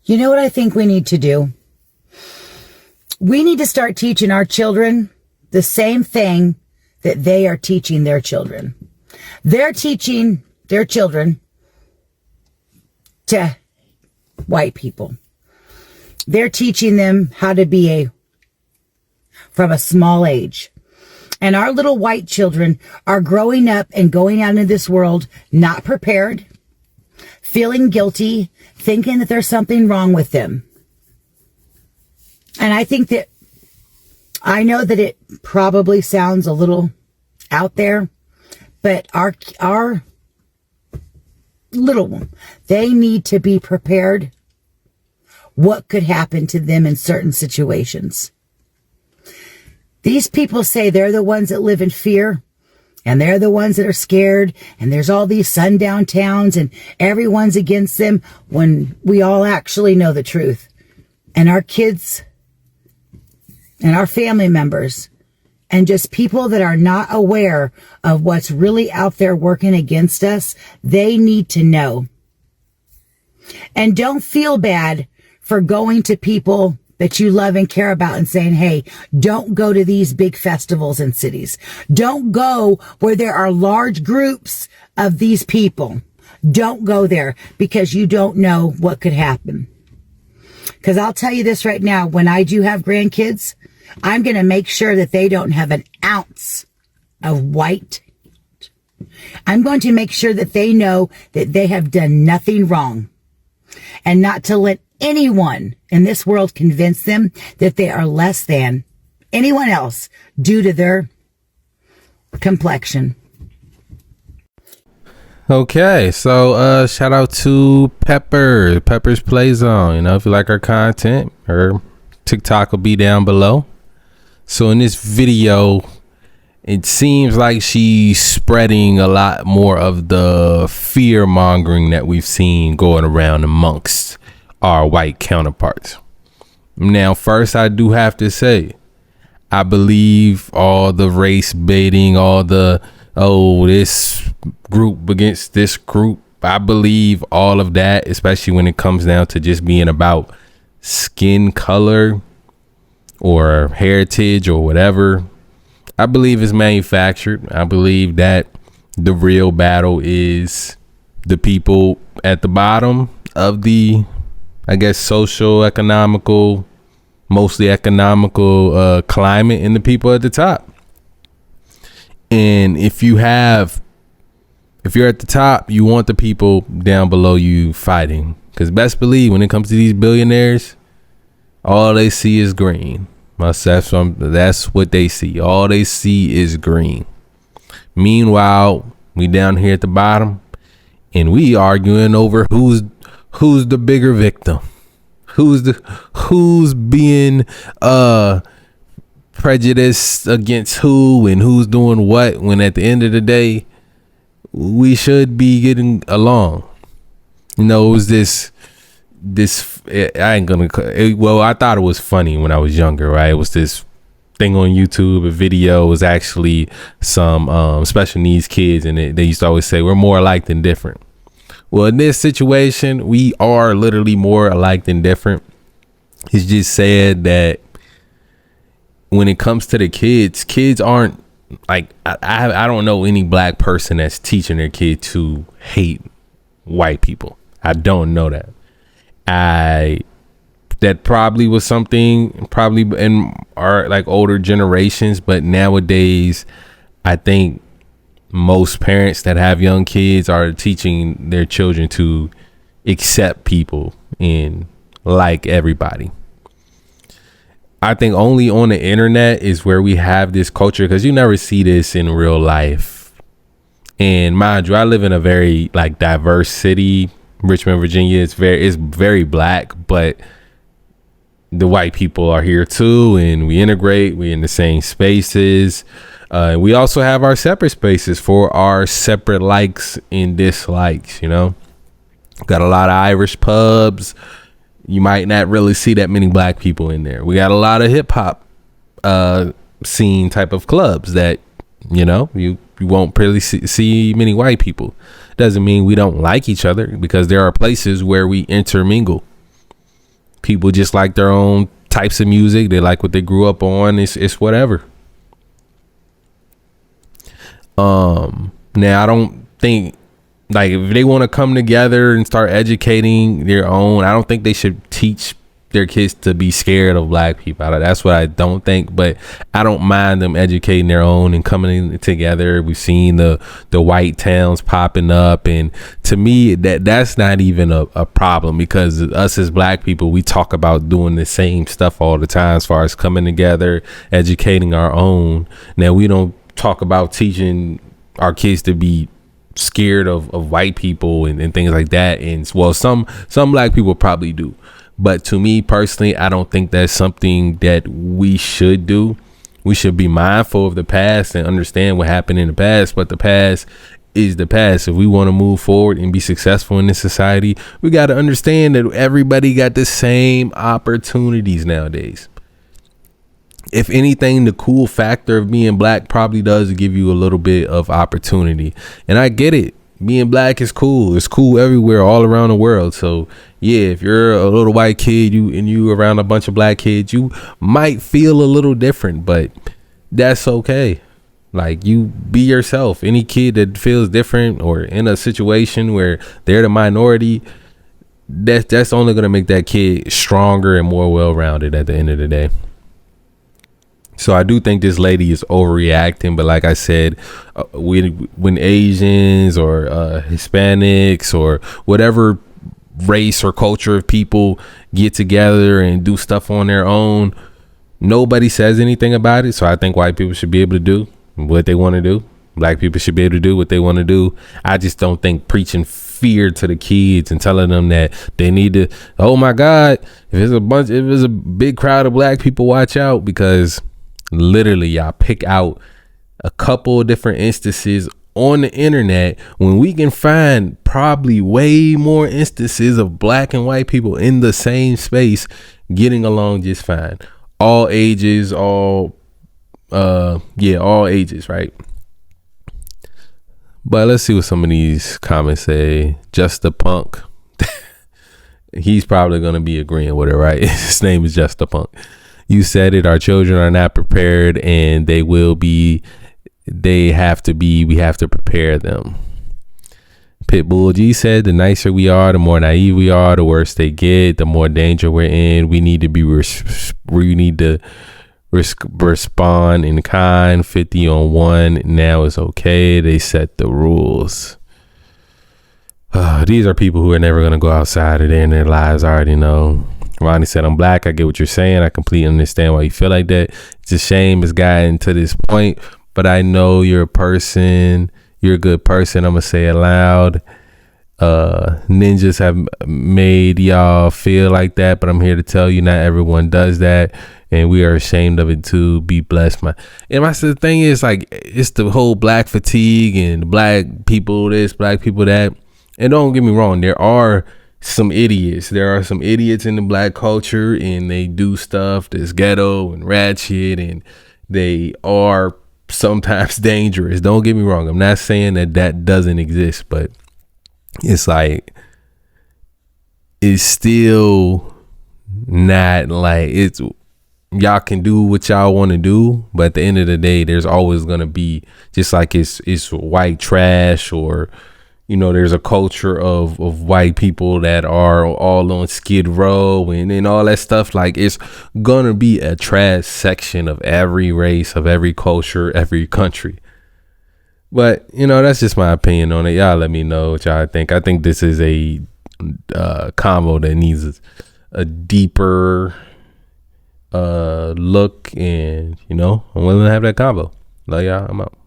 You know what I think we need to do? We need to start teaching our children the same thing that they are teaching their children. They're teaching their children to white people. They're teaching them how to be from a small age. And our little white children are growing up and going out into this world not prepared, feeling guilty, thinking that there's something wrong with them. And I know that it probably sounds a little out there, but our little one, they need to be prepared what could happen to them in certain situations. These people say they're the ones that live in fear, and they're the ones that are scared, and there's all these sundown towns, and everyone's against them, when we all actually know the truth. And our kids and our family members and just people that are not aware of what's really out there working against us, they need to know. And don't feel bad for going to people that you love and care about and saying, hey, don't go to these big festivals in cities. Don't go where there are large groups of these people. Don't go there, because you don't know what could happen. Because I'll tell you this right now, when I do have grandkids, I'm going to make sure that they don't have an ounce of white. I'm going to make sure that they know that they have done nothing wrong, and not to let anyone in this world convince them that they are less than anyone else due to their complexion. Okay, so shout out to Pepper's Play Zone. You know, if you like our content, her TikTok will be down below. So in this video, it seems like she's spreading a lot more of the fear mongering that we've seen going around amongst our white counterparts. Now, first, I do have to say, I believe all the race baiting, all the, this group against this group, I believe all of that, especially when it comes down to just being about skin color or heritage or whatever. I believe it's manufactured. I believe that the real battle is the people at the bottom of the, I guess, social, economical, mostly economical climate, and the people at the top. And if you're at the top, you want the people down below you fighting. Because best believe, when it comes to these billionaires, all they see is green. That's what they see. All they see is green. Meanwhile, we down here at the bottom, and we arguing over who's the bigger victim, who's being prejudiced against who, and who's doing what, when at the end of the day we should be getting along. You know, it was this I thought it was funny when I was younger, right? It was this thing on YouTube, a video. It was actually some special needs kids, and they used to always say, we're more alike than different. Well, in this situation, we are literally more alike than different. It's just said that when it comes to the kids aren't like, I don't know any black person that's teaching their kid to hate white people. I don't know that. That probably was something probably in our like older generations, but nowadays I think most parents that have young kids are teaching their children to accept people and like everybody. I think only on the internet is where we have this culture, because you never see this in real life. And mind you, I live in a very like diverse city, Richmond, Virginia. It's very black, but the white people are here too, and we integrate. We're in the same spaces. We also have our separate spaces for our separate likes and dislikes. You know, got a lot of Irish pubs. You might not really see that many black people in there. We got a lot of hip hop scene type of clubs that, you know, you won't really see many white people. Doesn't mean we don't like each other, because there are places where we intermingle. People just like their own types of music. They like what they grew up on. It's whatever. Now I don't think, like, if they want to come together and start educating their own, I don't think they should teach their kids to be scared of black people. That's what I don't think, but I don't mind them educating their own and coming together. We've seen the white towns popping up, and to me that's not even a problem, because us as black people, we talk about doing the same stuff all the time as far as coming together, educating our own. Now we don't talk about teaching our kids to be scared of white people and things like that, and well, some black people probably do. But to me personally, I don't think that's something that we should do. We should be mindful of the past and understand what happened in the past. But the past is the past. If we want to move forward and be successful in this society, we got to understand that everybody got the same opportunities nowadays. If anything, the cool factor of being black probably does give you a little bit of opportunity. And I get it. Being black is cool. It's cool everywhere, all around the world. So yeah, if you're a little white kid, you around a bunch of black kids, you might feel a little different, but that's okay. Like, you be yourself. Any kid that feels different or in a situation where they're the minority, that's only going to make that kid stronger and more well-rounded at the end of the day. So I do think this lady is overreacting, but like I said, when Asians or Hispanics or whatever race or culture of people get together and do stuff on their own, nobody says anything about it. So I think white people should be able to do what they want to do. Black people should be able to do what they want to do. I just don't think preaching fear to the kids and telling them that they need to, oh my God, if there's a big crowd of black people, watch out, because literally y'all pick out a couple of different instances on the internet when we can find probably way more instances of black and white people in the same space getting along just fine. All ages, all ages, right? But let's see what some of these comments say. Just a Punk. He's probably going to be agreeing with it, right? His name is Just a Punk. You said it. Our children are not prepared, and they will be. They have to be. We have to prepare them. Pitbull G said, the nicer we are, the more naive we are, the worse they get, the more danger we're in. We need to be. We need to respond in kind. 50 on 1. Now it's okay. They set the rules. These are people who are never going to go outside a day in their lives. I already know. Ronnie said, I'm black. I get what you're saying. I completely understand why you feel like that. It's a shame it's gotten to this point, but I know you're a person. You're a good person. I'm going to say it loud. Ninjas have made y'all feel like that, but I'm here to tell you not everyone does that, and we are ashamed of it too. Be blessed. The thing is, like, it's the whole black fatigue and black people this, black people that. And don't get me wrong, there are some idiots. There are some idiots in the black culture, and they do stuff that's ghetto and ratchet, and they are sometimes dangerous. Don't get me wrong. I'm not saying that doesn't exist, but it's like, it's still not like it's, y'all can do what y'all want to do, but at the end of the day, there's always going to be, just like it's white trash, or there's a culture of white people that are all on Skid Row and all that stuff. Like, it's gonna be a trash section of every race, of every culture, every country. But that's just my opinion on it. Y'all let me know what y'all think. I think this is a combo that needs a deeper look, and I'm willing to have that combo. Love y'all. I'm out.